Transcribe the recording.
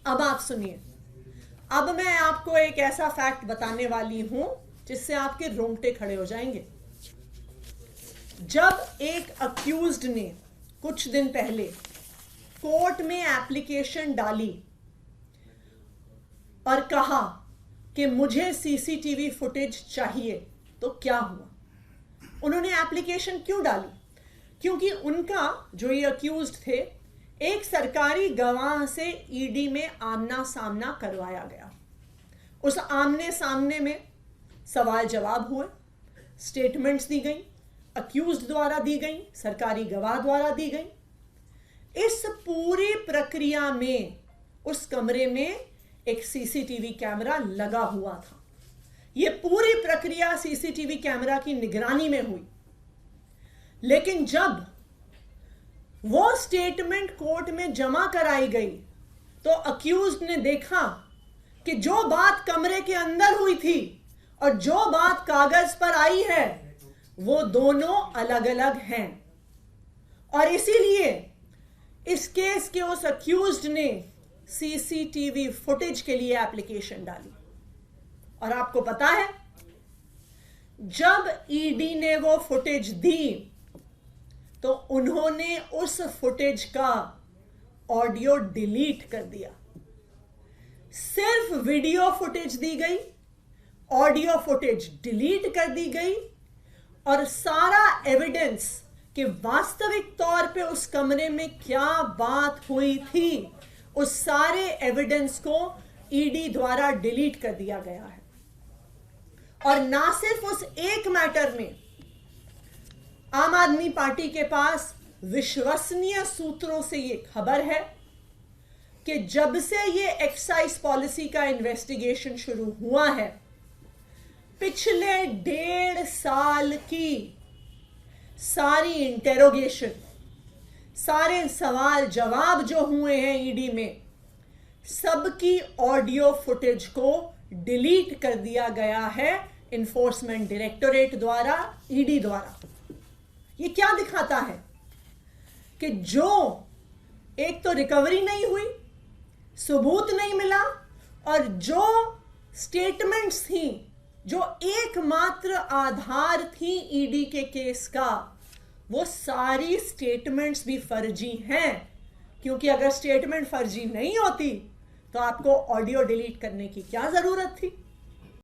अब आप सुनिए, अब मैं आपको एक ऐसा फैक्ट बताने वाली हूं जिससे आपके रोंगटे खड़े हो जाएंगे। जब एक अक्यूज्ड ने कुछ दिन पहले कोर्ट में एप्लीकेशन डाली और कहा कि मुझे सीसीटीवी फुटेज चाहिए, तो क्या हुआ? उन्होंने एप्लीकेशन क्यों डाली? क्योंकि उनका जो ये अक्यूज्ड थे, एक सरकारी गवाह से ईडी में आमना सामना करवाया गया। उस आमने सामने में सवाल जवाब हुए, स्टेटमेंट्स दी गई, अक्यूज्ड द्वारा दी गई, सरकारी गवाह द्वारा दी गई। इस पूरी प्रक्रिया में उस कमरे में एक सीसीटीवी कैमरा लगा हुआ था। यह पूरी प्रक्रिया सीसीटीवी कैमरा की निगरानी में हुई। लेकिन जब वो स्टेटमेंट कोर्ट में जमा कराई गई तो अक्यूज्ड ने देखा कि जो बात कमरे के अंदर हुई थी और जो बात कागज पर आई है वो दोनों अलग अलग हैं। और इसीलिए इस केस के उस अक्यूज्ड ने सीसीटीवी फुटेज के लिए एप्लीकेशन डाली। और आपको पता है, जब ईडी ने वो फुटेज दी तो उन्होंने उस फुटेज का ऑडियो डिलीट कर दिया। सिर्फ वीडियो फुटेज दी गई, ऑडियो फुटेज डिलीट कर दी गई और सारा एविडेंस कि वास्तविक तौर पे उस कमरे में क्या बात हुई थी, उस सारे एविडेंस को ईडी द्वारा डिलीट कर दिया गया है। और ना सिर्फ उस एक मैटर में, आम आदमी पार्टी के पास विश्वसनीय सूत्रों से ये खबर है कि जब से ये एक्साइज पॉलिसी का इन्वेस्टिगेशन शुरू हुआ है, पिछले 1.5 साल की सारी इंटेरोगेशन, सारे सवाल जवाब जो हुए हैं ईडी में, सबकी ऑडियो फुटेज को डिलीट कर दिया गया है इन्फोर्समेंट डायरेक्टोरेट द्वारा, ईडी द्वारा। ये क्या दिखाता है कि जो एक तो रिकवरी नहीं हुई, सबूत नहीं मिला, और जो स्टेटमेंट्स थी, जो एकमात्र आधार थी ईडी के केस का, वो सारी स्टेटमेंट्स भी फर्जी हैं। क्योंकि अगर स्टेटमेंट फर्जी नहीं होती तो आपको ऑडियो डिलीट करने की क्या जरूरत थी?